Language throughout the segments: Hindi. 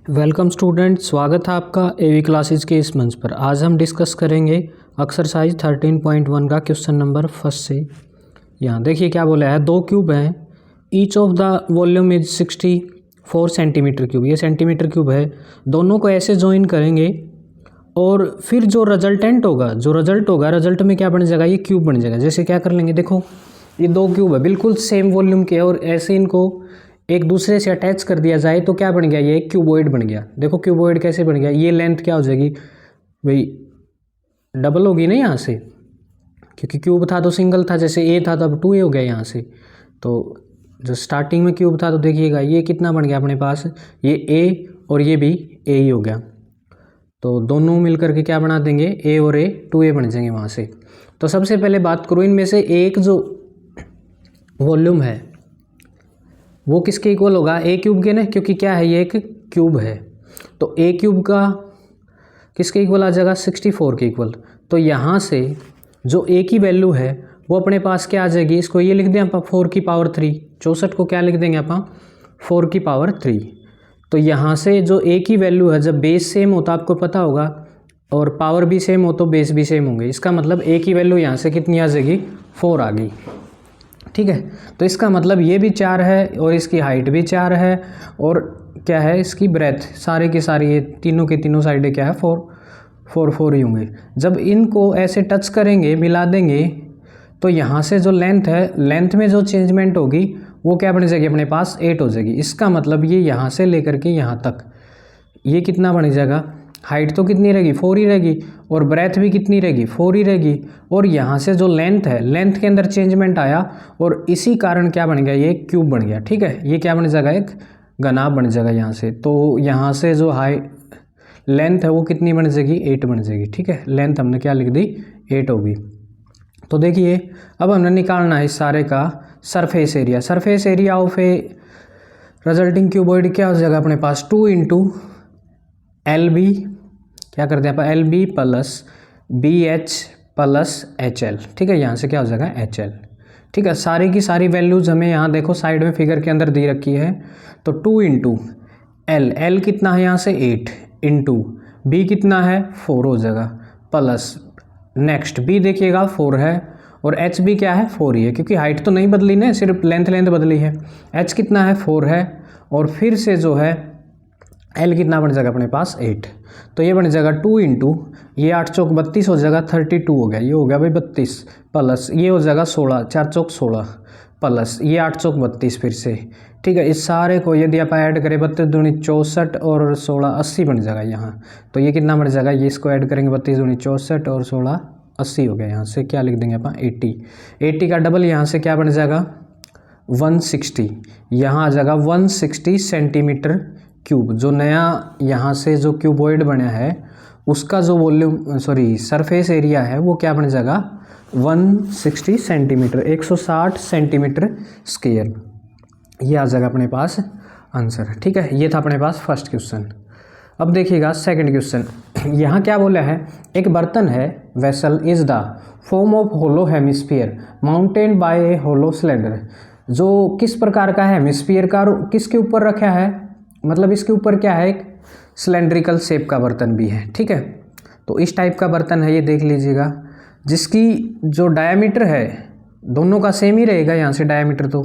वेलकम स्टूडेंट, स्वागत है आपका एवी क्लासेस के इस मंच पर। आज हम डिस्कस करेंगे एक्सरसाइज 13.1 का क्वेश्चन नंबर फर्स्ट से। यहाँ देखिए क्या बोला है, दो क्यूब हैं, each of the volume is 64 centimetre cube. ये सेंटीमीटर क्यूब है, दोनों को ऐसे ज्वाइन करेंगे और फिर जो रिजल्टेंट होगा, रिजल्ट में क्या बन जाएगा, ये क्यूब बन जाएगा। जैसे क्या कर लेंगे, देखो ये दो क्यूब है बिल्कुल सेम वॉल्यूम के और ऐसे इनको एक दूसरे से अटैच कर दिया जाए तो क्या बन गया, ये एक क्यूबॉइड बन गया। देखो क्यूबॉइड कैसे बन गया, ये लेंथ क्या हो जाएगी भाई, डबल होगी ना यहाँ से, क्योंकि क्यूब था तो सिंगल था, जैसे ए था तो अब 2a हो गया यहाँ से। तो जो स्टार्टिंग में क्यूब था तो देखिएगा ये कितना बन गया अपने पास, ये a और ये भी a ही हो गया। तो दोनों मिलकर के क्या बना देंगे, a और a 2a बन जाएंगे वहाँ से। तो सबसे पहले बात करूँ, इनमें से एक जो वॉल्यूम है वो किसके इक्वल होगा, ए क्यूब के ना, क्योंकि क्या है ये एक क्यूब है। तो ए क्यूब का किसके इक्वल आ जाएगा, 64 के इक्वल। तो यहाँ से जो ए की वैल्यू है वो अपने पास क्या आ जाएगी, इसको ये लिख दें आप 4 की पावर 3। 64 को क्या लिख देंगे आप 4 की पावर 3। तो यहाँ से जो ए की वैल्यू है, जब बेस सेम होता आपको पता होगा और पावर भी सेम हो तो बेस भी सेम होंगे। इसका मतलब ए की वैल्यू यहाँ से कितनी आ जाएगी, 4 आ गई। ठीक है, तो इसका मतलब ये भी 4 है और इसकी हाइट भी 4 है और क्या है इसकी ब्रेथ, सारे की सारी ये तीनों के तीनों साइडें क्या है 4 ही होंगे। जब इनको ऐसे टच करेंगे, मिला देंगे, तो यहाँ से जो लेंथ है, लेंथ में जो चेंजमेंट होगी वो क्या बन जाएगी अपने पास, 8 हो जाएगी। इसका मतलब ये यहाँ से लेकर के यहाँ तक ये कितना बन जाएगा, हाइट तो कितनी रहेगी 4 ही रहेगी और ब्रेथ भी कितनी रहेगी 4 ही रहेगी। और यहाँ से जो लेंथ है, लेंथ के अंदर चेंजमेंट आया और इसी कारण क्या बन गया, ये क्यूब बन गया। ठीक है, ये क्या बन जाएगा, एक घनाभ बन जाएगा यहाँ से। तो यहाँ से जो लेंथ है वो कितनी बन जाएगी, 8 बन जाएगी। ठीक है, लेंथ हमने क्या लिख दी, 8 होगी। तो देखिए अब हमने निकालना है इस सारे का surface area. Surface area of A resulting cuboid क्या हो जाएगा अपने पास, 2 इंटू LB, क्या करते हैं आप, LB plus BH plus HL। ठीक है, यहाँ से क्या हो जाएगा HL। ठीक है, सारी की सारी वैल्यूज हमें यहाँ देखो साइड में फिगर के अंदर दी रखी है। तो 2 इंटू L कितना है यहाँ से 8 इंटू B कितना है 4 हो जाएगा, प्लस नेक्स्ट B देखिएगा 4 है और H भी क्या है 4 ही है, क्योंकि हाइट तो नहीं बदली ना, सिर्फ लेंथ बदली है। H कितना है 4 है और फिर से जो है L कितना बन जाएगा अपने पास 8। तो ये बन जाएगा 2 इंटू ये 8 चौक 32 हो जाएगा, 32 हो गया, ये हो गया भाई 32 प्लस ये हो जाएगा 16, 4 चौक 16 प्लस ये 8 चौक 32 फिर से। ठीक है, इस सारे को यदि आप ऐड करें 32 दूनी 64 और 16 80 बन जाएगा यहाँ। तो ये कितना बन जाएगा, ये इसको ऐड करेंगे 32 दूनी 64 और 16 80 हो गया। यहाँ से क्या लिख देंगे आप 80 का डबल यहाँ से क्या बन जाएगा 160, यहाँ आ जाएगा 160 सेंटीमीटर क्यूब। जो नया यहाँ से जो क्यूबॉइड बना है उसका जो वॉल्यूम सरफेस एरिया है वो क्या बन जाएगा 160 सेंटीमीटर, 160 सेंटीमीटर स्क्वायर। ये आ जाएगा अपने पास आंसर। ठीक है, ये था अपने पास फर्स्ट क्वेश्चन। अब देखिएगा सेकंड क्वेश्चन। यहाँ क्या बोला है, एक बर्तन है, vessel is the form of hollow hemisphere mounted by a hollow cylinder. जो किस प्रकार का है, हेमिस्फीयर का, किसके ऊपर रखा है, मतलब इसके ऊपर क्या है, एक सिलेंड्रिकल शेप का बर्तन भी है। ठीक है, तो इस टाइप का बर्तन है, ये देख लीजिएगा, जिसकी जो डायमीटर है दोनों का सेम ही रहेगा। यहाँ से डायमीटर तो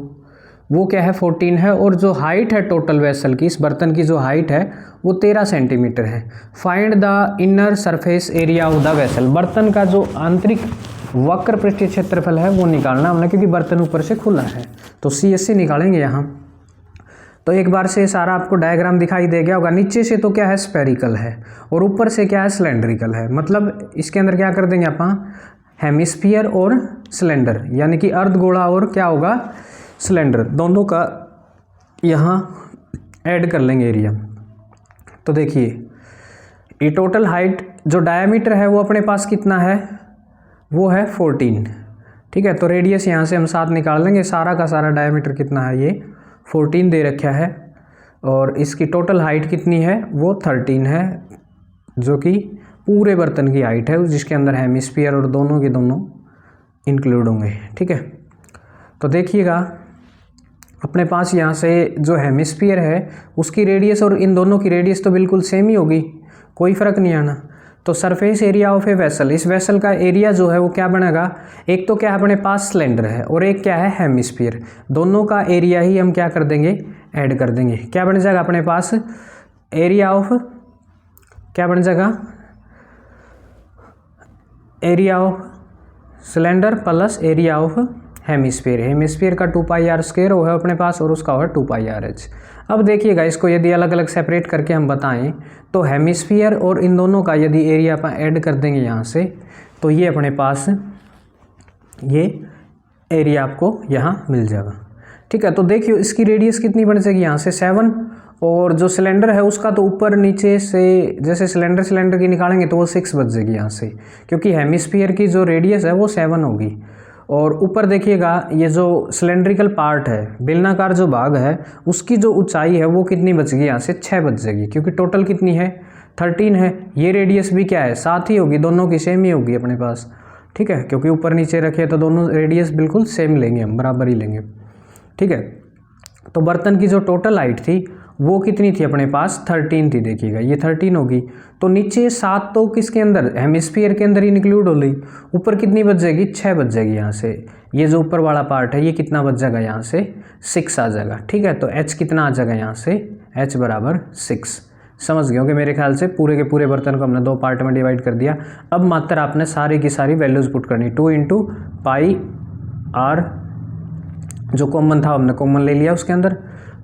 वो क्या है 14 है और जो हाइट है टोटल वेसल की, इस बर्तन की जो हाइट है वो 13 सेंटीमीटर है। Find the inner surface area of the vessel. बर्तन का जो आंतरिक वक्र पृष्ठीय क्षेत्रफल है वो निकालना हमने, क्योंकि बर्तन ऊपर से खुला है तो CSC निकालेंगे यहाँ। तो एक बार से सारा आपको डायग्राम दिखाई दे गया होगा। नीचे से तो क्या है स्फेरिकल है और ऊपर से क्या है सिलेंड्रिकल है, मतलब इसके अंदर क्या कर देंगे आप हेमिस्फीयर और सिलेंडर, यानी कि अर्धगोला और क्या होगा सिलेंडर, दोनों का यहाँ ऐड कर लेंगे एरिया। तो देखिए ये टोटल हाइट जो डायमीटर है वो अपने पास कितना है, वो है 14। ठीक है, तो रेडियस यहाँ से हम 7 निकाल लेंगे। सारा का सारा डायमीटर कितना है, ये 14 दे रखा है और इसकी टोटल हाइट कितनी है, वो 13 है, जो कि पूरे बर्तन की हाइट है, जिसके अंदर हेमिस्फीयर और दोनों के दोनों इंक्लूड होंगे। ठीक है, तो देखिएगा अपने पास यहाँ से जो हेमिस्फीयर है उसकी रेडियस और इन दोनों की रेडियस तो बिल्कुल सेम ही होगी, कोई फ़र्क नहीं आना। तो surface area of a vessel, इस वेसल का एरिया जो है वो क्या बनेगा, एक तो क्या है अपने पास सिलेंडर है और एक क्या है हेमिस्फीयर, दोनों का एरिया ही हम क्या कर देंगे, ऐड कर देंगे। क्या बन जाएगा अपने पास एरिया ऑफ, क्या बन जाएगा, area of cylinder plus area of hemisphere. Hemisphere का 2πr² वो है अपने पास और उसका है 2πrh। अब देखिएगा इसको यदि अलग अलग सेपरेट करके हम बताएं तो हेमिस्फीयर और इन दोनों का यदि एरिया अपन ऐड कर देंगे यहाँ से, तो ये अपने पास ये एरिया आपको यहाँ मिल जाएगा। ठीक है, तो देखिए इसकी रेडियस कितनी बन जाएगी यहाँ से 7, और जो सिलेंडर है उसका तो ऊपर नीचे से जैसे सिलेंडर की निकालेंगे तो वो 6 बच जाएगी यहाँ से, क्योंकि हेमिस्फीयर की जो रेडियस है वो 7 होगी। और ऊपर देखिएगा ये जो सिलेंड्रिकल पार्ट है, बेलनाकार जो भाग है, उसकी जो ऊंचाई है वो कितनी बचेगी यहाँ से 6 बच जाएगी, क्योंकि टोटल कितनी है 13 है। ये रेडियस भी क्या है 7 ही होगी, दोनों की सेम ही होगी अपने पास। ठीक है, क्योंकि ऊपर नीचे रखे तो दोनों रेडियस बिल्कुल सेम लेंगे, हम बराबर ही लेंगे। ठीक है, तो बर्तन की जो टोटल हाइट थी वो कितनी थी अपने पास 13 थी। देखिएगा ये 13 होगी, तो नीचे 7 तो किसके अंदर, हेमिस्फीयर के अंदर इंक्लूड हो गई। ऊपर कितनी बच जाएगी 6 बच जाएगी यहाँ से। ये जो ऊपर वाला पार्ट है ये कितना बच जाएगा यहाँ से 6 आ जाएगा। ठीक है, तो h कितना आ जाएगा यहाँ से, h बराबर 6। समझ गए होंगे मेरे ख्याल से। पूरे के पूरे बर्तन को हमने 2 पार्ट में डिवाइड कर दिया। अब मात्र आपने सारी की सारी वैल्यूज़ पुट करनी, 2 × πr जो कॉमन था हमने कॉमन ले लिया उसके अंदर,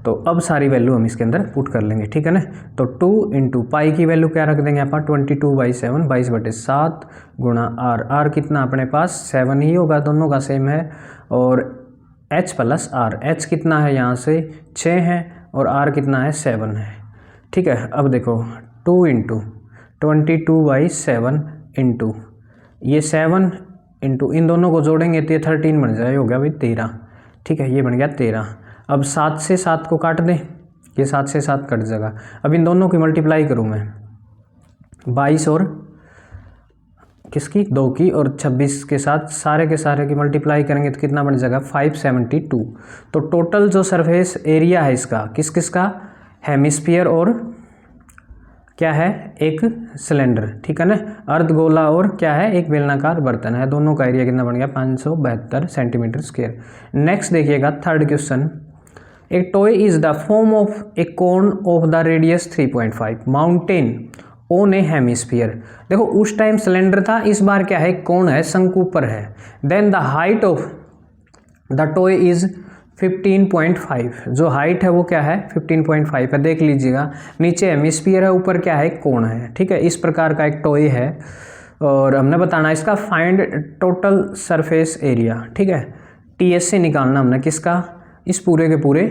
तो अब सारी वैल्यू हम इसके अंदर पुट कर लेंगे। ठीक है ना, तो 2 × π की वैल्यू क्या रख देंगे आप 22/7, 22/7 गुणा r कितना अपने पास 7 ही होगा, दोनों का सेम है। और h + r, h कितना है यहाँ से 6 है और r कितना है 7 है। ठीक है, अब देखो 2 × 22/7 इंटू ये 7 इंटू इन दोनों को जोड़ेंगे तो ये 13 बन जाए, हो गया भाई 13। ठीक है, ये बन गया 13। अब 7 से 7 को काट दें, ये 7 से 7 कट जाएगा। अब इन दोनों की मल्टीप्लाई करूँ मैं 22 और किसकी 2 की और 26 के साथ सारे के सारे की मल्टीप्लाई करेंगे तो कितना बन जाएगा 572। तो टोटल जो सरफेस एरिया है इसका किस किस का, हेमिस्फीयर और क्या है एक सिलेंडर। ठीक है ना, अर्धगोला और क्या है एक बेलनाकार बर्तन है, दोनों का एरिया कितना बन गया 572 सेंटीमीटर²। नेक्स्ट देखिएगा third question, A toy is the form of A cone of the radius 3.5 mountain on A hemisphere. देखो उस टाइम सिलेंडर था, इस बार क्या है कोन है, शंकु पर है। Then the height of the toy is 15.5, जो हाइट है वो क्या है 15.5 है। देख लीजिएगा नीचे हेमिस्फीयर है, ऊपर क्या है कोन है। ठीक है, इस प्रकार का एक टॉय है और हमने बताना इसका फाइंड टोटल सरफेस एरिया। ठीक है, TS से निकालना हमने किसका, इस पूरे के पूरे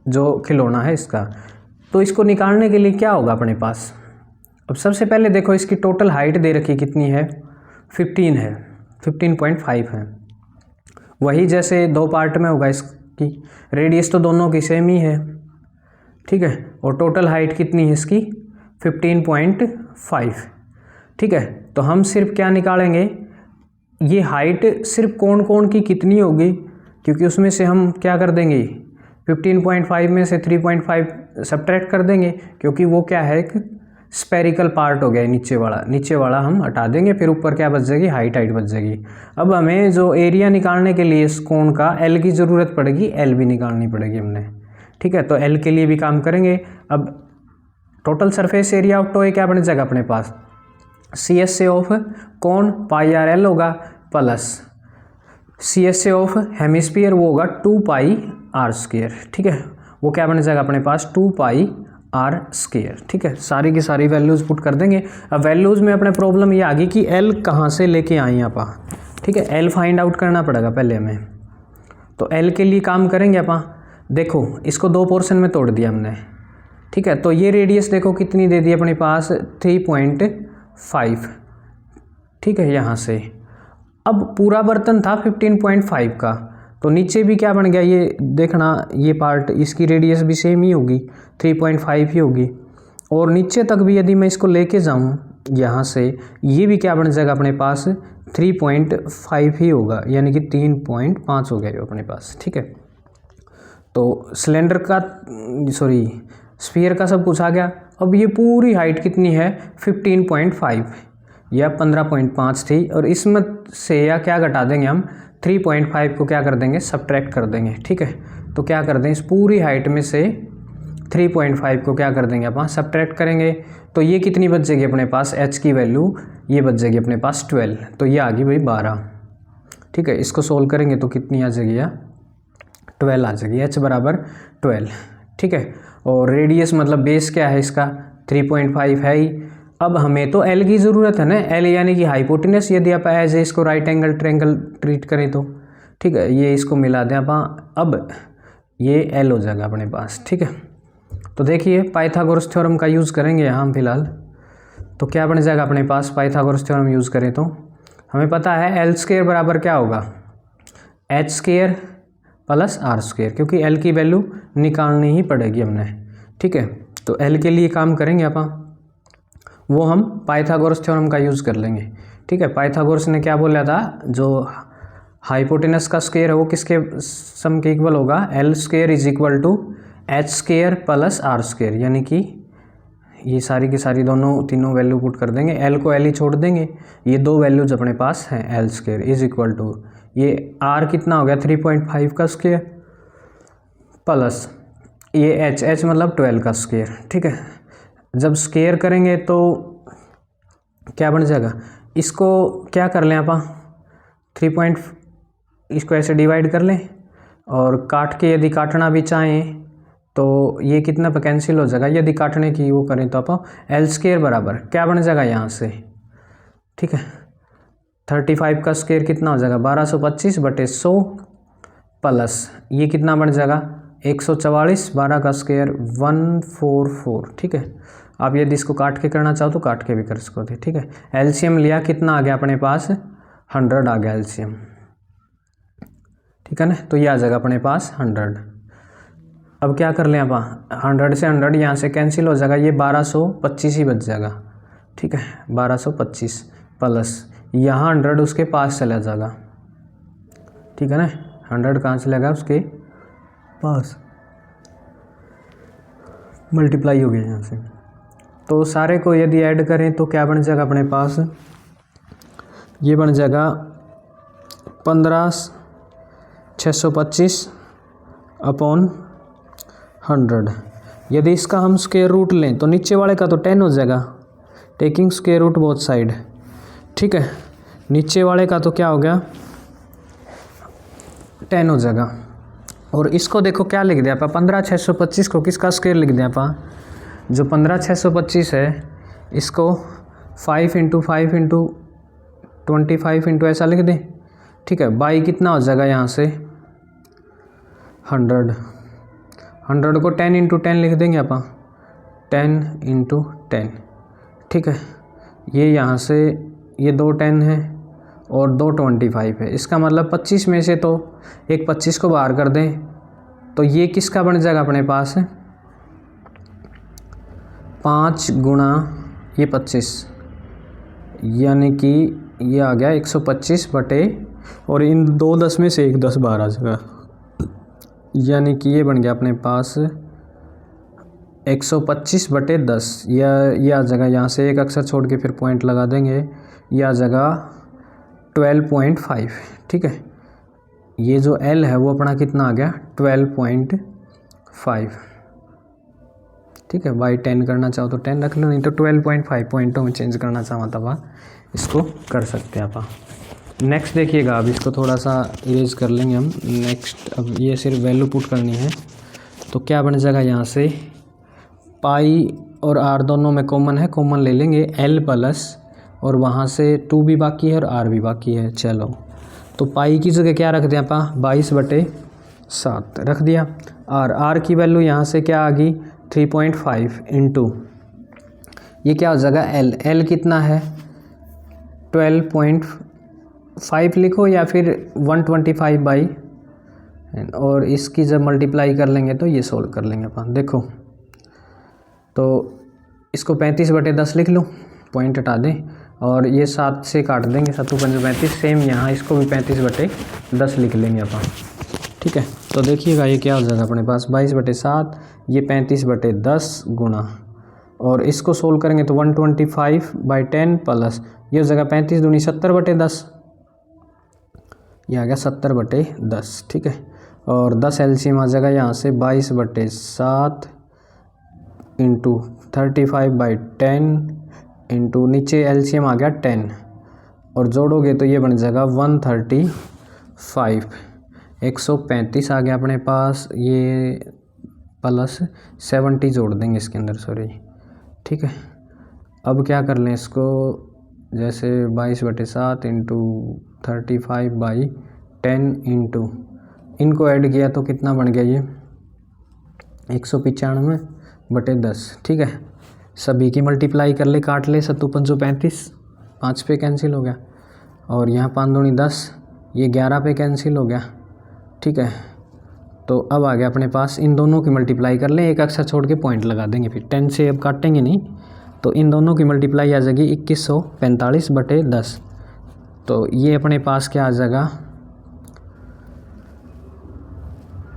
जो खिलौना है इसका। तो इसको निकालने के लिए क्या होगा अपने पास, अब सबसे पहले देखो इसकी टोटल हाइट दे रखी कितनी है 15 है, 15.5 है। वही जैसे 2 पार्ट में होगा, इसकी रेडियस तो दोनों की सेम ही है। ठीक है, और टोटल हाइट कितनी है इसकी 15.5। ठीक है, तो हम सिर्फ क्या निकालेंगे, ये हाइट सिर्फ कोण कोण की कितनी होगी, क्योंकि उसमें से हम क्या कर देंगे 15.5 में से 3.5 सब्ट्रैक्ट कर देंगे, क्योंकि वो क्या है एक स्पेरिकल पार्ट हो गया है, नीचे वाला हम हटा देंगे, फिर ऊपर क्या बच जाएगी हाइट बच जाएगी। अब हमें जो एरिया निकालने के लिए इस कोण का L की ज़रूरत पड़ेगी, L भी निकालनी पड़ेगी हमने। ठीक है, तो L के लिए भी काम करेंगे। अब total surface area of toy क्या बन जाएगा अपने पास, CSA ऑफ कोण πRL होगा प्लस CSA ऑफ हेमिस्फीयर वो होगा 2πr²। ठीक है, वो क्या बन जाएगा अपने पास 2πr²। ठीक है, सारी की सारी वैल्यूज़ पुट कर देंगे। अब वैल्यूज़ में अपने प्रॉब्लम ये आ गई कि L कहाँ से लेके आई आप। ठीक है, L फाइंड आउट करना पड़ेगा पहले हमें, तो L के लिए काम करेंगे आप। देखो इसको 2 पोर्शन में तोड़ दिया हमने। ठीक है, तो ये रेडियस देखो कितनी दे दी अपने पास 3.5। ठीक है, यहाँ से अब पूरा बर्तन था 15.5 का, तो नीचे भी क्या बन गया ये देखना, ये पार्ट इसकी रेडियस भी सेम ही होगी 3.5 ही होगी। और नीचे तक भी यदि मैं इसको लेके जाऊँ यहाँ से, ये भी क्या बन जाएगा अपने पास 3.5 ही होगा, यानी कि 3.5 हो गया ये अपने पास। ठीक है, तो सिलेंडर का स्फीयर का सब पूछा गया। अब ये पूरी हाइट कितनी है 15.5 या 15.5 थी, और इसमें से या क्या घटा देंगे हम 3.5 को क्या कर देंगे सब्ट्रैक्ट कर देंगे। ठीक है, तो क्या कर दें इस पूरी हाइट में से 3.5 को क्या कर देंगे अपन सब्ट्रैक्ट करेंगे, तो ये कितनी बच जाएगी अपने पास h की वैल्यू, ये बच जाएगी अपने पास 12, तो ये आ गई भाई 12। ठीक है, इसको सोल्व करेंगे तो कितनी आ जाएगी यार 12 आ जाएगी, h बराबर 12। ठीक है, और रेडियस मतलब बेस क्या है इसका 3.5 है ही। अब हमें तो L की ज़रूरत है ना, L यानी कि हाइपोटेनस, यदि आप एज ए इसको राइट एंगल ट्रायंगल ट्रीट करें तो। ठीक है, ये इसको मिला दें आप, अब ये L हो जाएगा अपने पास। ठीक है, तो देखिए पाइथागोरस थ्योरम का यूज़ करेंगे यहाँ हम फिलहाल, तो क्या बन जाएगा अपने पास पाइथागोरस थ्योरम यूज़ करें तो हमें पता है L स्क्वायर बराबर क्या होगा h square plus r square, क्योंकि L की वैल्यू निकालनी ही पड़ेगी हमने। ठीक है, तो L के लिए काम करेंगे अपन, वो हम पाइथागोरस थ्योरम का यूज़ कर लेंगे। ठीक है, पाइथागोरस ने क्या बोला था, जो हाइपोटेनस का स्क्वायर है वो किसके सम के इक्वल होगा, L square is equal to h square plus r square, यानी कि ये सारी की सारी तीनों वैल्यू पुट कर देंगे, L को L ही छोड़ देंगे, ये दो वैल्यूज अपने पास हैं, L square is equal to ये R कितना हो गया 3.5 का स्क्वायर प्लस ये h मतलब 12 का स्क्वायर। ठीक है, जब स्क्वायर करेंगे तो क्या बन जाएगा, इसको क्या कर लें अपन इसको ऐसे डिवाइड कर लें, और काट के यदि काटना भी चाहें तो ये कितना पे कैंसिल हो जाएगा, यदि काटने की वो करें तो आप L स्क्वायर बराबर क्या बन जाएगा यहाँ से। ठीक है, 35 का स्क्वायर कितना हो जाएगा 1225/100 प्लस ये कितना बन जाएगा 144, 12 का स्क्वायर 144। ठीक है, आप यदि इसको काट के करना चाहो तो काट के भी कर सकते। ठीक है, एलसीएम लिया कितना आ गया अपने पास 100 आ गया एलसीएम। ठीक है ना, तो ये आ जाएगा अपने पास 100। अब क्या कर लें आप 100 से 100 यहाँ से कैंसिल हो जाएगा, ये 1225 ही बच जाएगा। ठीक है, 1225 प्लस यहाँ 100 उसके पास चला जाएगा। ठीक है ना, 100 कहाँ चलेगा उसके पास, मल्टीप्लाई हो गया यहाँ से। तो सारे को यदि ऐड करें तो क्या बन जाएगा अपने पास, ये बन जाएगा 15,625/100। यदि इसका हम स्क्वायर रूट लें तो नीचे वाले का तो 10 हो जाएगा, taking square root both side. ठीक है, नीचे वाले का तो क्या हो गया 10 हो जाएगा, और इसको देखो क्या लिख दिया आप 15,625 को किसका स्क्वायर लिख दिया आप, जो 15,625 है इसको 5 × 5 × 25 × ऐसा लिख दें। ठीक है, बाई कितना हो जाएगा यहाँ से 100 को 10 × 10 लिख देंगे आप 10 × 10। ठीक है, ये यहाँ से ये 2 10 है और 2 25 है, इसका मतलब 25 में से तो एक 25 को बाहर कर दें तो ये किसका बन जाएगा अपने पास 5 गुणा ये 25, यानी कि ये आ गया 125 बटे, और इन 2 10 में से एक 10 बाहर आ जाएगा, यानी कि ये बन गया अपने पास 125/10। या ये आ जाएगा, यहाँ से एक अक्षर छोड़ के फिर पॉइंट लगा देंगे, ये आ जाएगा 12.5। ठीक है, ये जो L है वो अपना कितना आ गया 12.5। ठीक है, बाई 10 करना चाहो तो 10 रख लो, नहीं तो 12.5 पॉइंटों में चेंज करना चाहो तब आप इसको कर सकते हैं आप। नेक्स्ट देखिएगा, अब इसको थोड़ा सा इरेज कर लेंगे हम। नेक्स्ट अब ये सिर्फ वैल्यू पुट करनी है, तो क्या बन जाएगा यहाँ से पाई और आर दोनों में कॉमन है, कॉमन ले लेंगे L प्लस, और वहाँ से 2 भी बाकी है और R भी बाकी है। चलो, तो पाई की जगह क्या रख दिया आप 22/7 रख दिया, और R की वैल्यू यहाँ से क्या आ गई 3.5 × ये क्या हो जाएगा L कितना है 12.5 लिखो या फिर 125 और इसकी जब मल्टीप्लाई कर लेंगे तो ये सोल्व कर लेंगे अपन। देखो, तो इसको 35/10 लिख लो, पॉइंट हटा दें, और ये 7 से काट देंगे, 7 × 5 = 35। सेम यहाँ इसको भी 35/10 लिख लेंगे अपन। ठीक है, तो तो देखिएगा ये क्या हो जाएगा अपने पास 22/7, ये 35/10 गुणा, और इसको सोल्व करेंगे तो 125/10 प्लस ये हो जाएगा 35 दूनी 70/10, ये आ गया 70/10। ठीक है, और 10 एलसीएम आ जाएगा यहाँ से 22/7 इंटू 35/10 इंटू नीचे एलसीएम आ गया 10, और जोड़ोगे तो ये बन जाएगा 135, 135 आ गया अपने पास, ये प्लस 70 जोड़ देंगे इसके अंदर, सॉरी। ठीक है, अब क्या कर लें इसको, जैसे 22/7 इंटू 35/10 इंटू इनको ऐड किया तो कितना बन गया ये 195/10। ठीक है, सभी की मल्टीप्लाई कर ले, काट ले, 7 5 35, 5 पे कैंसिल हो गया, और यहाँ 5 दूनी 10, ये 11 पे कैंसिल हो गया। ठीक है, तो अब आ गया अपने पास, इन दोनों की मल्टीप्लाई कर लें, एक अक्षर छोड़ के पॉइंट लगा देंगे, फिर 10 से अब काटेंगे नहीं, तो इन दोनों की मल्टीप्लाई आ जाएगी 2145/10। तो ये अपने पास क्या आ जाएगा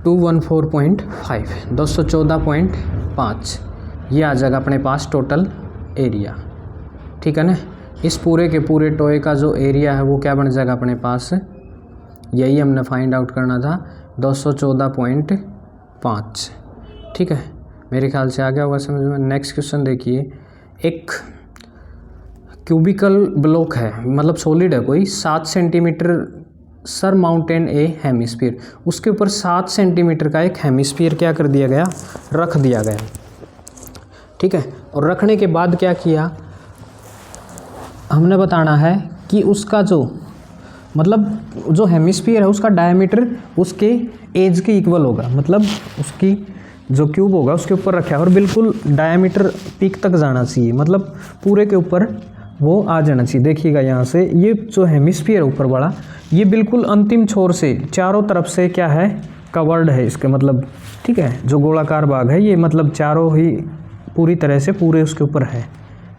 214.5, 214.5, ये आ जाएगा अपने पास टोटल एरिया। ठीक है ना, इस पूरे के पूरे टोए का जो एरिया है वो क्या बन जाएगा अपने पास, यही हमने फाइंड आउट करना था, 214.5। ठीक है, मेरे ख्याल से आ गया होगा समझ में। नेक्स्ट क्वेश्चन देखिए, एक क्यूबिकल ब्लॉक है, मतलब सॉलिड है कोई, 7 सेंटीमीटर सर माउंटेन ए हेमिस्फीयर, उसके ऊपर 7 सेंटीमीटर का एक हेमिस्फीयर क्या कर दिया गया, रख दिया गया। ठीक है, और रखने के बाद क्या किया, हमने बताना है कि उसका जो मतलब जो हेमिस्फीयर है उसका डायमीटर उसके एज के इक्वल होगा, मतलब उसकी जो क्यूब होगा उसके ऊपर रखा है और बिल्कुल डायमीटर पीक तक जाना चाहिए, मतलब पूरे के ऊपर वो आ जाना चाहिए। देखिएगा यहाँ से ये जो हेमिस्फीयर है ऊपर वाला, ये बिल्कुल अंतिम छोर से चारों तरफ से क्या है, कवर्ड है इसके, मतलब ठीक है, जो गोलाकार भाग है ये मतलब चारों ही पूरी तरह से पूरे उसके ऊपर है।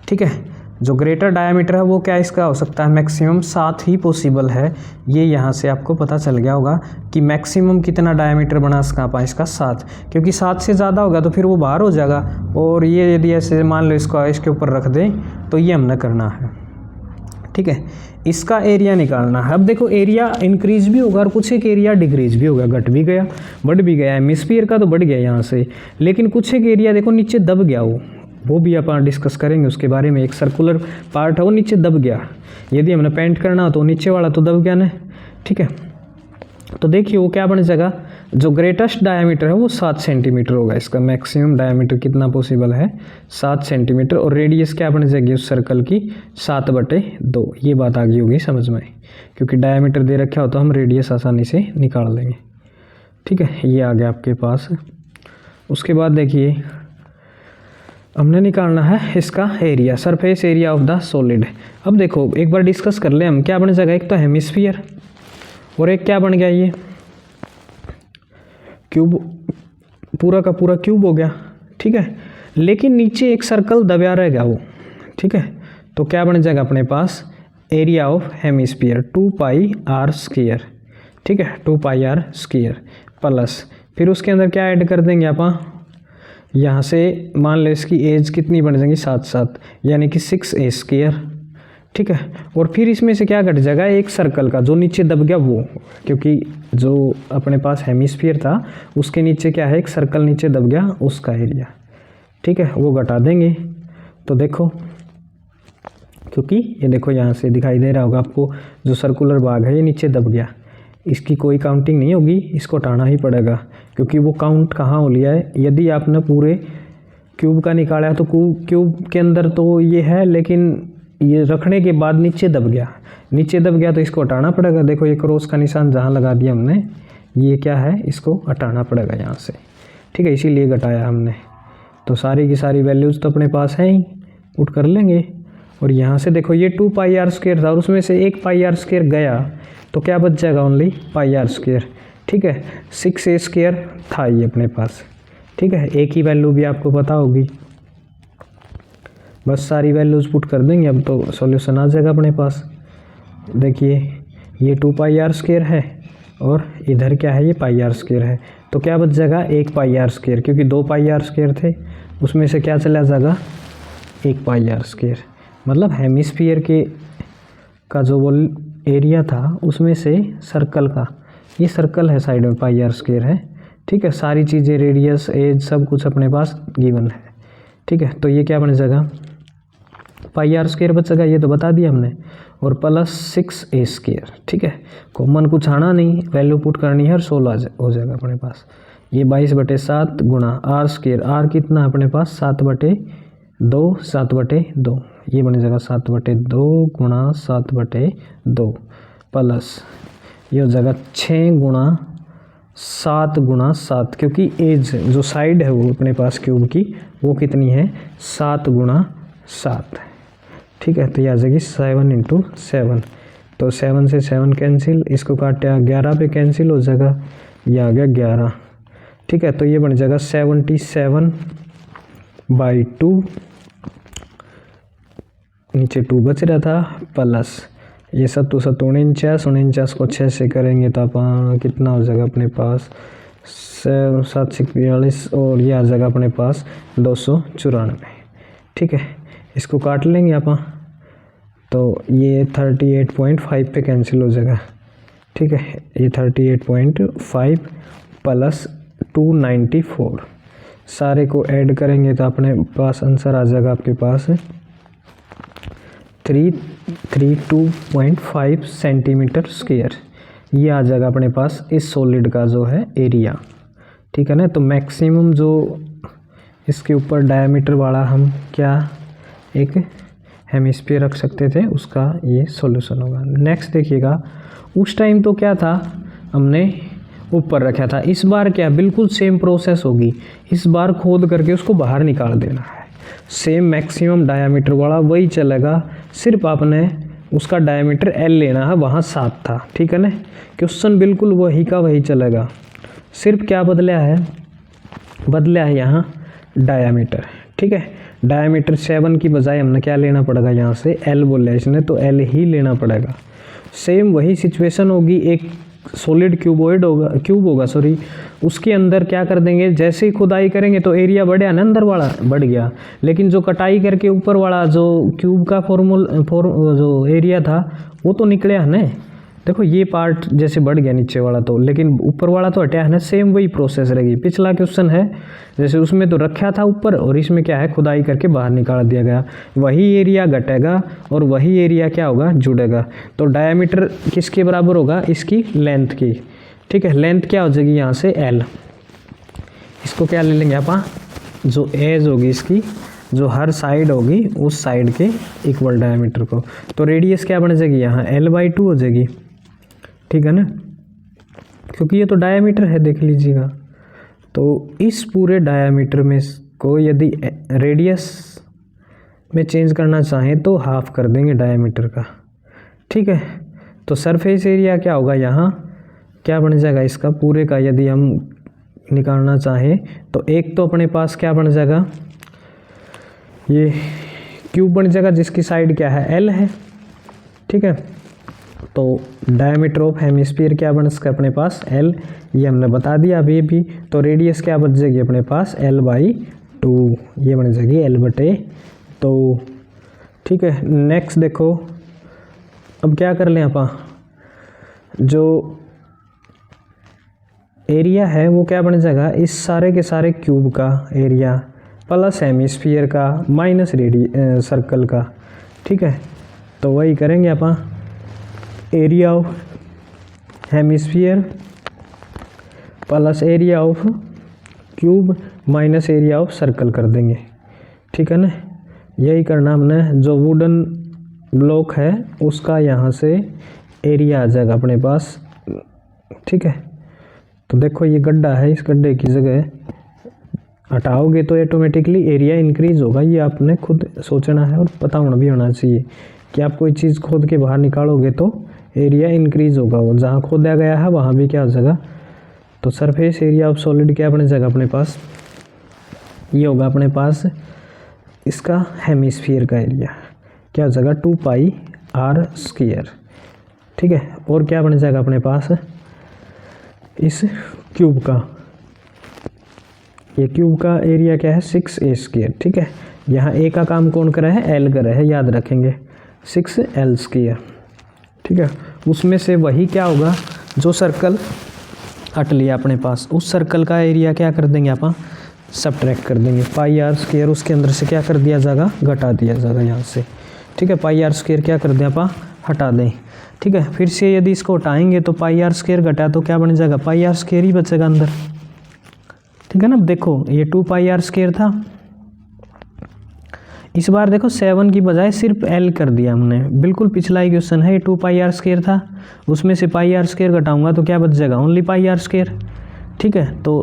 ठीक है, जो ग्रेटर डायमीटर है वो क्या इसका हो सकता है, मैक्सिमम 7 ही पॉसिबल है। ये यहाँ से आपको पता चल गया होगा कि मैक्सिमम कितना डायमीटर बना इसका 7, क्योंकि 7 से ज़्यादा होगा तो फिर वो बाहर हो जाएगा, और ये यदि ऐसे मान लो इसको इसके ऊपर रख दें तो ये हमने करना है। ठीक है, इसका एरिया निकालना है। अब देखो एरिया इंक्रीज भी होगा और कुछ एक एरिया डिक्रीज भी होगा, घट भी गया बढ़ भी गया। हेमिस्फीयर का तो बढ़ गया यहाँ से, लेकिन कुछ एक एरिया देखो नीचे दब गया, वो भी अपन डिस्कस करेंगे उसके बारे में। एक सर्कुलर पार्ट है वो नीचे दब गया, यदि हमने पेंट करना हो तो नीचे वाला तो दब गया ना। ठीक है, तो देखिए वो क्या बन जाएगा, जो ग्रेटेस्ट डायमीटर है वो 7 सेंटीमीटर होगा, इसका मैक्सिमम डायमीटर कितना पॉसिबल है 7 सेंटीमीटर, और रेडियस क्या बन जाएगी उस सर्कल की 7/2। ये बात आ गई होगी समझ में, क्योंकि डायमीटर दे रखा हो तो हम रेडियस आसानी से निकाल लेंगे। ठीक है, ये आ गया आपके पास। उसके बाद देखिए हमने निकालना है इसका area, surface area of the solid. अब देखो एक बार डिस्कस कर ले हम, क्या बन जाएगा, एक तो हेमिस्फीयर और एक क्या बन गया ये क्यूब, पूरा का पूरा क्यूब हो गया। ठीक है, लेकिन नीचे एक सर्कल दबा रहेगा वो। ठीक है, तो क्या बन जाएगा अपने पास एरिया ऑफ हेमिस्फीयर 2πr²। ठीक है, 2πr² प्लस फिर उसके अंदर क्या ऐड कर देंगे आप, यहाँ से मान लो इसकी एज कितनी बन जाएगी 7 यानी कि 6a²। ठीक है, और फिर इसमें से क्या घट जाएगा, एक सर्कल का जो नीचे दब गया वो, क्योंकि जो अपने पास हेमिस्फीयर था उसके नीचे क्या है, एक सर्कल नीचे दब गया उसका एरिया। ठीक है, वो घटा देंगे। तो देखो क्योंकि ये देखो यहाँ से दिखाई दे रहा होगा आपको, जो सर्कुलर भाग है ये नीचे दब गया, इसकी कोई काउंटिंग नहीं होगी, इसको हटाना ही पड़ेगा, क्योंकि वो काउंट कहाँ हो लिया है, यदि आपने पूरे क्यूब का निकाला है तो क्यूब के अंदर तो ये है, लेकिन ये रखने के बाद नीचे दब गया तो इसको हटाना पड़ेगा। देखो ये क्रॉस का निशान जहाँ लगा दिया हमने, ये क्या है, इसको हटाना पड़ेगा यहाँ से। ठीक है, इसीलिए घटाया हमने। तो सारी की सारी वैल्यूज़ तो अपने पास हैं ही, पुट कर लेंगे। और यहाँ से देखो ये 2πr² था और उसमें से एक πr² गया तो क्या बच जाएगा, ओनली πr²। ठीक है, 6a² था ये अपने पास। ठीक है, एक ही वैल्यू भी आपको पता होगी, बस सारी वैल्यूज़ पुट कर देंगे, अब तो सॉल्यूशन आ जाएगा अपने पास। देखिए ये 2πr² है और इधर क्या है, ये पाई आर स्क्वायर है। तो क्या बच जाएगा, 1 पाई आर स्क्वायर, क्योंकि 2 पाई आर स्क्वायर थे, उसमें से क्या चला जाएगा, 1 पाई आर स्क्वायर। मतलब हेमिस्फीयर के का जो वो एरिया था उसमें से सर्कल का, ये सर्कल है साइड में, पाई आर स्क्वायर है। ठीक है, सारी चीज़ें, रेडियस, एज, सब कुछ अपने पास गिवन है। ठीक है, तो ये क्या बन जाएगा, पाई आर स्क्वायर बचेगा, ये तो बता दिया हमने, और प्लस 6a स्क्वायर। ठीक है, कॉमन कुछ आना नहीं, वैल्यू पुट करनी है और 16 हो जाएगा अपने पास। ये 22/7 गुणा आर स्क्वायर, आर कितना है अपने पास, 7/2, 7/2, ये बन जाएगा 7/2 गुणा 7/2 प्लस ये हो जाएगा 6 गुणा 7 गुणा 7, क्योंकि एज जो साइड है वो अपने पास क्यूब की वो कितनी है, 7 गुणा 7। ठीक है, तो ये आ जाएगी 7 × 7, तो 7 से 7 कैंसिल, इसको काटा 11 पे कैंसिल हो जाएगा, ये आ गया 11। ठीक है, तो ये बन जाएगा 77/2, नीचे 2 बच रहा था, प्लस ये 7 7 49, 49 को 6 से करेंगे तो आप कितना हो जाएगा अपने पास, 7 से 42, और ये आ जाएगा अपने पास 294। ठीक है, इसको काट लेंगे आप, तो ये 38.5 पे कैंसिल हो जाएगा। ठीक है, ये 38.5 प्लस 294, सारे को ऐड करेंगे तो अपने पास आंसर आ जाएगा आपके पास 332.5 सेंटीमीटर स्क्वायर। ये आ जाएगा अपने पास इस सॉलिड का जो है एरिया। ठीक है ना, तो मैक्सिमम जो इसके ऊपर डायमीटर वाला हम क्या एक हेमिस्फीयर रख सकते थे, उसका ये सॉल्यूशन होगा। नेक्स्ट देखिएगा, उस टाइम तो क्या था, हमने ऊपर रखा था, इस बार क्या बिल्कुल सेम प्रोसेस होगी, इस बार खोद करके उसको बाहर निकाल देना है। सेम मैक्सिमम डायमीटर वाला वही चलेगा, सिर्फ आपने उसका डायमीटर L लेना है, वहाँ 7 था। ठीक है ना, क्वेश्चन बिल्कुल वही का वही चलेगा, सिर्फ क्या बदला है, बदला है यहाँ डायमीटर। ठीक है, डायमीटर 7 की बजाय हमने क्या लेना पड़ेगा, यहाँ से L बोला है इसने, तो L ही लेना पड़ेगा। सेम वही सिचुएशन होगी, एक सॉलिड क्यूब होगा सॉरी, उसके अंदर क्या कर देंगे, जैसे ही खुदाई करेंगे तो एरिया बढ़ा ना, अंदर वाला बढ़ गया, लेकिन जो कटाई करके ऊपर वाला जो क्यूब का जो एरिया था वो तो निकला है ना। देखो ये पार्ट जैसे बढ़ गया नीचे वाला तो, लेकिन ऊपर वाला तो हटा है ना। सेम वही प्रोसेस रहेगी। पिछला क्वेश्चन है जैसे उसमें तो रखा था ऊपर, और इसमें क्या है खुदाई करके बाहर निकाल दिया गया, वही एरिया घटेगा और वही एरिया क्या होगा, जुड़ेगा। तो डायमीटर किसके बराबर होगा, इसकी लेंथ की। ठीक है, लेंथ क्या हो जाएगी यहाँ से L, इसको क्या ले लेंगे आप, जो एज होगी इसकी, जो हर साइड होगी उस साइड के इक्वल डायमीटर को। तो रेडियस क्या बन जाएगी यहाँ, L/2 हो जाएगी। ठीक है ना, क्योंकि ये तो डायमीटर है, देख लीजिएगा। तो इस पूरे डायमीटर में को यदि रेडियस में चेंज करना चाहें तो हाफ कर देंगे डायमीटर का। ठीक है, तो सरफेस एरिया क्या होगा, यहाँ क्या बन जाएगा इसका पूरे का, यदि हम निकालना चाहें तो एक तो अपने पास क्या बन जाएगा, ये क्यूब बन जाएगा जिसकी साइड क्या है, L है। ठीक है, तो डायमीटर ऑफ हेमिस्फीयर क्या बन सकता है अपने पास, L, ये हमने बता दिया अभी भी। तो रेडियस क्या बच जाएगी अपने पास, L/2, ये बन जाएगी L/2। ठीक है, नेक्स्ट देखो, अब क्या कर लें आप, जो एरिया है वो क्या बन जाएगा, इस सारे के सारे क्यूब का एरिया प्लस हेमिस्फीयर का माइनस सर्कल का। ठीक है, तो वही करेंगे आप, area of hemisphere plus area of cube minus area of circle कर देंगे। ठीक है ना, यही करना हमने। जो वुडन ब्लॉक है उसका यहाँ से एरिया आ जाएगा अपने पास। ठीक है, तो देखो ये गड्ढा है, इस गड्ढे की जगह हटाओगे तो ऑटोमेटिकली एरिया इंक्रीज होगा। ये आपने खुद सोचना है और पता होना भी होना चाहिए कि आप कोई चीज़ खोद के बाहर निकालोगे तो एरिया इंक्रीज होगा, और जहाँ खोदा गया है वहाँ भी क्या हो जाएगा। तो सरफेस एरिया ऑफ सॉलिड क्या बन जाएगा अपने पास, ये होगा अपने पास इसका हेमिस्फीयर का एरिया, क्या हो जाएगा 2πr²। ठीक है, और क्या बन जाएगा अपने पास, इस क्यूब का, ये क्यूब का एरिया क्या है 6a², ठीक है। यहाँ a का काम कौन करा है, l करा है, याद रखेंगे 6l², ठीक है। उसमें से वही क्या होगा, जो सर्कल हट लिया अपने पास, उस सर्कल का एरिया क्या कर देंगे आप, सब्ट्रैक्ट कर देंगे। πr² उसके अंदर से क्या कर दिया जाएगा, घटा दिया जाएगा यहाँ से, ठीक है। πr² क्या कर दें आप, हटा दें, ठीक है। फिर से यदि इसको हटाएंगे तो πr² घटा तो क्या बन जाएगा, πr² ही बचेगा अंदर, ठीक है ना। देखो ये 2πr² था, इस बार देखो 7 की बजाय सिर्फ l कर दिया हमने, बिल्कुल पिछला ही क्वेश्चन है, ये 2πr² था, उसमें से πr² घटाऊंगा तो क्या बच जाएगा, ओनली πr², ठीक है। तो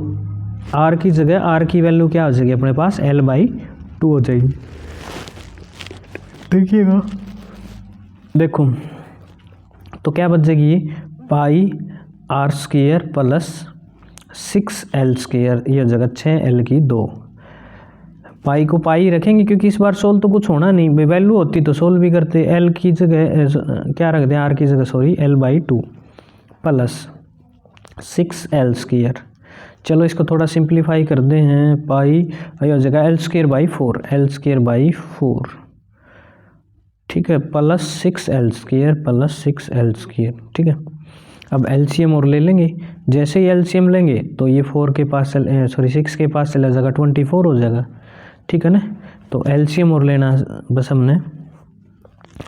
r की जगह r की वैल्यू क्या हो जाएगी अपने पास, l/2 हो जाएगी। देखिएगा, देखो तो क्या बच जाएगी, πr² प्लस 6l², यह जगह 6l², पाई को पाई रखेंगे क्योंकि इस बार सोल्व तो कुछ होना नहीं, वैल्यू होती तो सोल्व भी करते। l की जगह क्या रख दें, r की जगह सॉरी l/2 प्लस 6l²। चलो इसको थोड़ा सिंप्लीफाई कर दे हैं, पाई हो जाएगा l²/4, l²/4, ठीक है, प्लस 6l² प्लस 6l², ठीक है। अब एलसीएम और ले लेंगे, जैसे ही एलसीएम लेंगे तो ये 4 के पास सॉरी 6 के पास चला जाएगा, 24 हो जाएगा, ठीक है ना। तो एलसीएम और लेना बस हमने,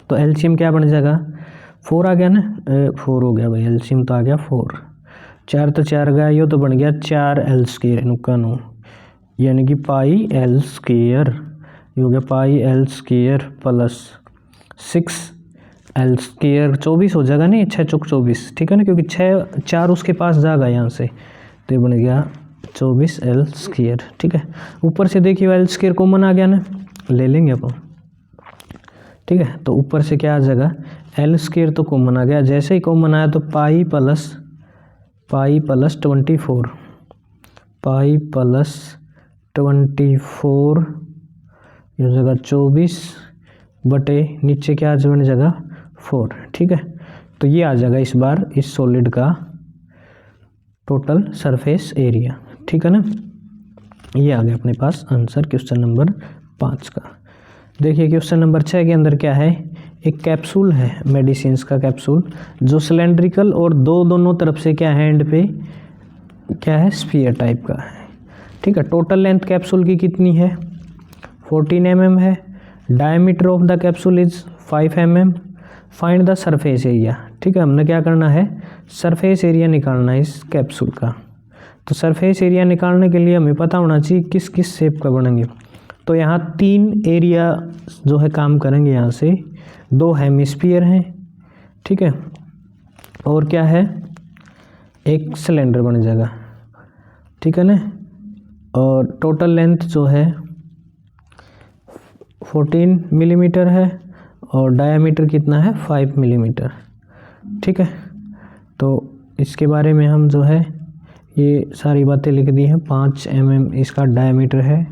तो एलसीएम क्या बन जाएगा, 4 आ गया ना, 4 हो गया भाई, एलसीएम तो आ गया 4, 4 तो 4 गया, ये तो बन गया 4l², नुक्का नो, यानी कि πl², ये हो गया πl² प्लस 6l², 24 हो जाएगा नहीं, 6 चौक 24, ठीक है ना, क्योंकि 4 उसके पास जाएगा यहाँ से, तो ये बन गया 24l², ठीक है। ऊपर से देखिए l² कॉमन आ गया ना, ले लेंगे अपन, ठीक है। तो ऊपर से क्या आ जाएगा, l² तो कॉमन आ गया, जैसे ही कॉमन आया तो पाई प्लस 24, पाई प्लस 24, ये हो जाएगा 24 बटे नीचे क्या बन जाएगा 4, ठीक है। तो ये आ जाएगा इस बार इस सॉलिड का टोटल सरफेस एरिया, ठीक है ना। ये आ गया अपने पास आंसर क्वेश्चन नंबर 5 का। देखिए क्वेश्चन नंबर 6 के अंदर क्या है, एक कैप्सूल है, मेडिसिन का कैप्सूल, जो सिलेंड्रिकल और दोनों तरफ से क्या है, एंड पे क्या है, स्फीयर टाइप का है, ठीक है। टोटल लेंथ कैप्सूल की कितनी है, 14 mm है, diameter of the capsule is 5 mm, find the surface area, ठीक है। हमने क्या करना है, सरफेस एरिया निकालना है इस कैप्सूल का। तो सरफेस एरिया निकालने के लिए हमें पता होना चाहिए किस किस शेप का बनेंगे। तो यहाँ 3 एरिया जो है काम करेंगे, यहाँ से 2 हेमिस्फीयर हैं, ठीक है, और क्या है, एक सिलेंडर बन जाएगा, ठीक है ना। और टोटल लेंथ जो है 14 मिलीमीटर है और डायामीटर कितना है 5 मिलीमीटर, ठीक है। तो इसके बारे में हम जो है ये सारी बातें लिख दी हैं, 5 mm इसका डायामीटर है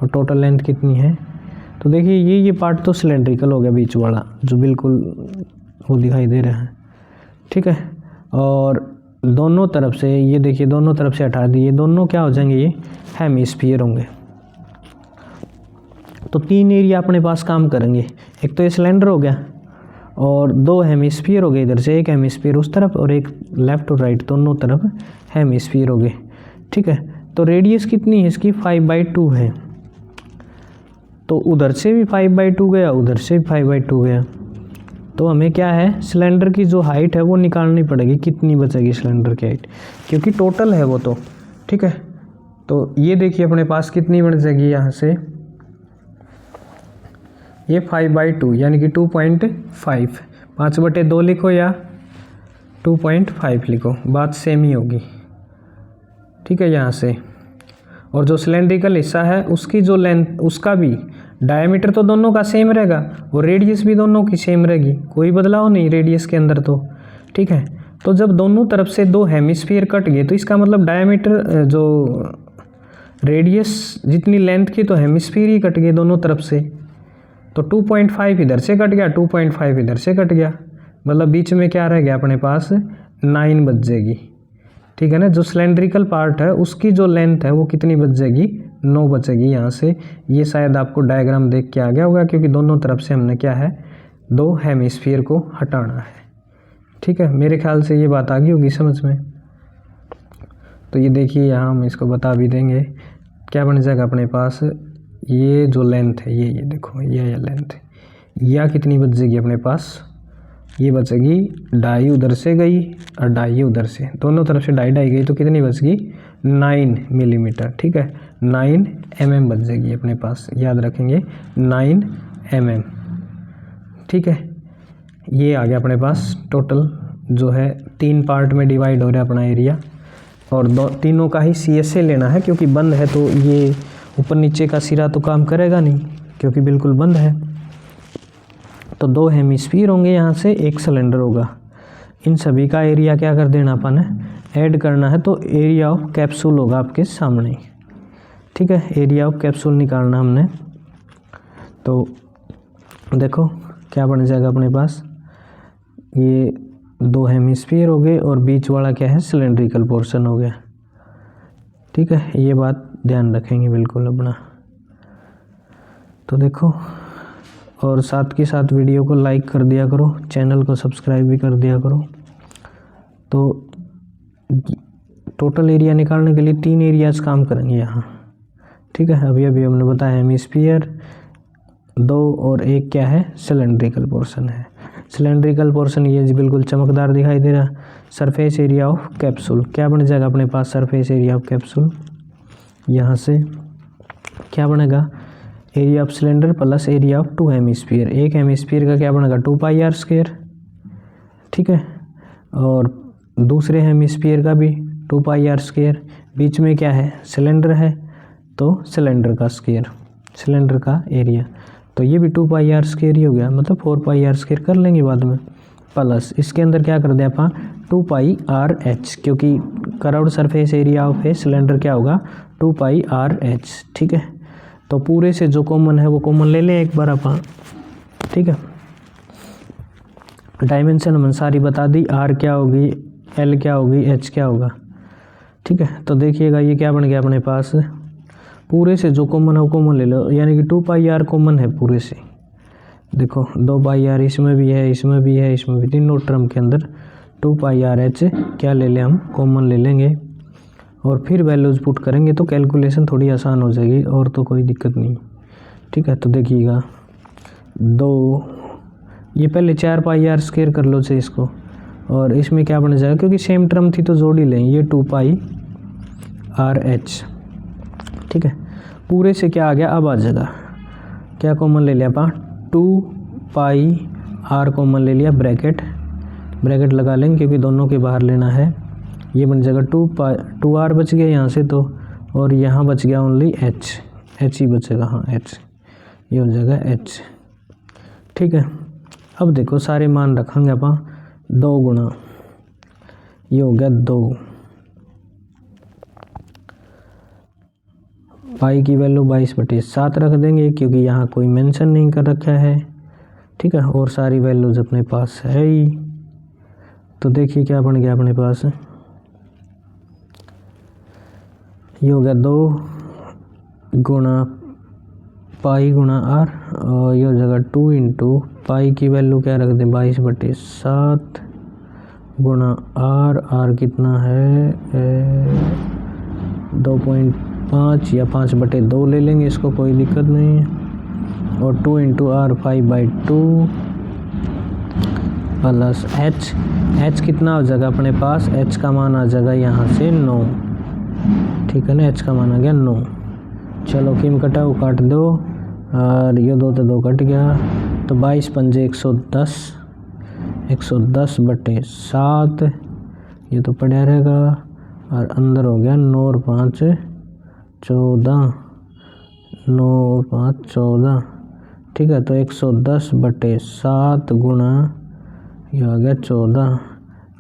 और टोटल लेंथ कितनी है। तो देखिए ये पार्ट तो सिलेंड्रिकल हो गया, बीच वाला जो बिल्कुल वो दिखाई दे रहा है, ठीक है। और दोनों तरफ से ये देखिए, दोनों तरफ से हटा दिए, दोनों क्या हो जाएंगे, ये हेमिस्फीयर होंगे। तो 3 एरिया अपने पास काम करेंगे, एक तो ये सिलेंडर हो गया और 2 हेमिस्फीयर हो गए, इधर से एक हेमिस्फीयर उस तरफ और एक लेफ्ट और राइट दोनों तरफ हेमिस्फीयर हो गए, ठीक है। तो रेडियस कितनी है इसकी, 5/2 है, तो उधर से भी 5/2 गया, उधर से भी 5/2 गया। तो हमें क्या है, सिलेंडर की जो हाइट है वो निकालनी पड़ेगी, कितनी बचेगी सिलेंडर की हाइट, क्योंकि टोटल है वो तो, ठीक है। तो ये देखिए अपने पास कितनी बन जाएगी, यहाँ से ये 5/2 यानी कि 2.5, 5/2 लिखो या 2.5 लिखो, बात सेम ही होगी, ठीक है। यहाँ से और जो सिलेंड्रिकल हिस्सा है उसकी जो लेंथ, उसका भी डायमीटर तो दोनों का सेम रहेगा और रेडियस भी दोनों की सेम रहेगी, कोई बदलाव नहीं रेडियस के अंदर तो, ठीक है। तो जब दोनों तरफ से 2 हेमिस्फीयर कट गए तो इसका मतलब डायमीटर जो रेडियस जितनी लेंथ की, तो हेमिस्फीयर ही कट गए दोनों तरफ से। तो 2.5 इधर से कट गया, 2.5 इधर से कट गया, मतलब बीच में क्या रह गया अपने पास, 9 बच जाएगी, ठीक है ना। जो सिलेंड्रिकल पार्ट है उसकी जो लेंथ है वो कितनी बच जाएगी, 9 बचेगी यहाँ से। ये शायद आपको डायग्राम देख के आ गया होगा, क्योंकि दोनों तरफ से हमने क्या है, 2 हेमिस्फीयर को हटाना है। ठीक है, मेरे ख्याल से ये बात आ गई होगी समझ में। तो ये देखिए यहाँ हम इसको बता भी देंगे, क्या बन जाएगा अपने पास, ये जो लेंथ है ये देखो ये लेंथ है, यह कितनी बच जाएगी अपने पास, ये बचेगी 2.5 उधर से गई और 2.5 उधर से, दोनों तरफ से 2.5 गई, तो कितनी बच गई 9 मिलीमीटर। ठीक है, 9 mm बच जाएगी अपने पास, याद रखेंगे 9 mm। ठीक है, ये आ गया अपने पास टोटल जो है 3 पार्ट में डिवाइड हो रहा है अपना एरिया, और तीनों का ही CSA लेना है, क्योंकि बंद है तो ये ऊपर नीचे का सिरा तो काम करेगा नहीं, क्योंकि बिल्कुल बंद है। तो 2 हेमिस्फीयर होंगे यहाँ से, 1 सिलेंडर होगा। इन सभी का एरिया क्या कर देना अपन है, ऐड करना है, तो एरिया ऑफ कैप्सूल होगा आपके सामने। ठीक है, एरिया ऑफ कैप्सूल निकालना हमने, तो देखो क्या बन जाएगा अपने पास, ये 2 हेमिस्फीयर हो गए और बीच वाला क्या है, सिलेंड्रिकल पोर्शन हो गया। ठीक है, ये बात ध्यान रखेंगे बिल्कुल अपना। तो देखो, और साथ के साथ वीडियो को लाइक कर दिया करो, चैनल को सब्सक्राइब भी कर दिया करो। तो टोटल एरिया निकालने के लिए 3 एरियाज काम करेंगे यहाँ। ठीक है, अभी हमने बताया हेमिस्फीयर 2 और 1 क्या है, सिलेंड्रिकल पोर्शन है। सिलेंड्रिकल पोर्शन ये बिल्कुल चमकदार दिखाई दे रहा। सरफेस एरिया ऑफ कैप्सूल क्या बन जाएगा अपने पास, सरफेस एरिया ऑफ कैप्सूल, यहाँ से क्या बनेगा, area of cylinder plus area of 2 hemisphere. 1 hemisphere का क्या बनेगा, 2πr²। ठीक है, और दूसरे हेमिस्फीयर का भी 2πr²। बीच में क्या है, सिलेंडर है, तो सिलेंडर का स्क्वायर, सिलेंडर का एरिया, तो ये भी 2πr² ही हो गया, मतलब 4πr² कर लेंगे बाद में, प्लस इसके अंदर क्या कर दिया अपन 2πrh, क्योंकि curved surface area of a cylinder क्या होगा, 2πrh। ठीक है, तो पूरे से जो कॉमन है वो कॉमन ले लें एक बार अपन। ठीक है, डायमेंशन हमने सारी बता दी, r क्या होगी, l क्या होगी, h क्या होगा। ठीक है, तो देखिएगा ये क्या बन गया अपने पास, पूरे से जो कॉमन है वो कॉमन ले लो, यानी कि 2πr कॉमन है पूरे से। देखो 2πr इसमें भी है, इसमें भी है, इसमें भी, तीनों टर्म के अंदर 2πrh क्या ले लें हम, कॉमन ले लेंगे, और फिर वैल्यूज पुट करेंगे तो कैलकुलेशन थोड़ी आसान हो जाएगी, और तो कोई दिक्कत नहीं। ठीक है, तो देखिएगा 2, ये पहले 4πr² कर लो से इसको, और इसमें क्या बन जाएगा, क्योंकि सेम टर्म थी तो जोड़ ही लें, ये 2πrh। ठीक है, पूरे से क्या आ गया, अब आ जाएगा क्या कॉमन ले लिया अपन, 2πr कॉमन ले लिया, ब्रैकेट लगा लेंगे क्योंकि दोनों के बाहर लेना है। ये बन जाएगा 2r बच गया यहाँ से तो, और यहाँ बच गया ओनली h ही बचेगा, हाँ h, ये हो जाएगा h। ठीक है, अब देखो सारे मान रखेंगे अपन, 2 गुना ये हो गया 2, पाई की वैल्यू 22/7 रख देंगे, क्योंकि यहाँ कोई मेंशन नहीं कर रखा है। ठीक है, और सारी वैल्यूज अपने पास है ही। तो देखिए क्या बन गया अपने पास, ये हो गया 2 गुना पाई गुना r, और ये हो जाएगा 2 इंटू पाई की वैल्यू क्या रख दें, 22/7 गुना r कितना है 2.5 या 5/2 ले लेंगे, इसको कोई दिक्कत नहीं है, और 2 इंटू r 5/2 प्लस h कितना हो जाएगा अपने पास, h का मान आ जाएगा यहाँ से 9। ठीक है ना, h का मान आ गया 9। चलो किम कटा वो काट दो, और ये 2 तो 2 कट गया, तो 22 पंजे 110, 110/7 ये तो पड़ा रहेगा, और अंदर हो गया 9 और 5 14, 9 और 5 14। ठीक है, तो 110/7 गुना ये आ गया 14,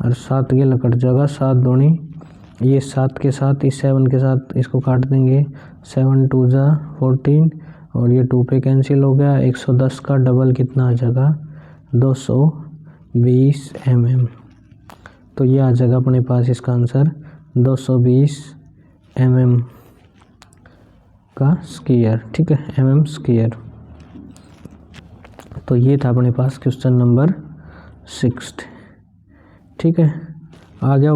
और 7 के लकट जाएगा, 7 दूनी, ये 7 के साथ इस 7 के साथ इसको काट देंगे, 7 2 जा 14, और ये 2 पे कैंसिल हो गया। 110 का डबल कितना आ जाएगा, 220 mm। तो ये आ जाएगा अपने पास इसका आंसर 220 mm का स्क्वायर, ठीक है, mm स्क्वायर। तो ये था अपने पास क्वेश्चन नंबर 6, ठीक है। आ गया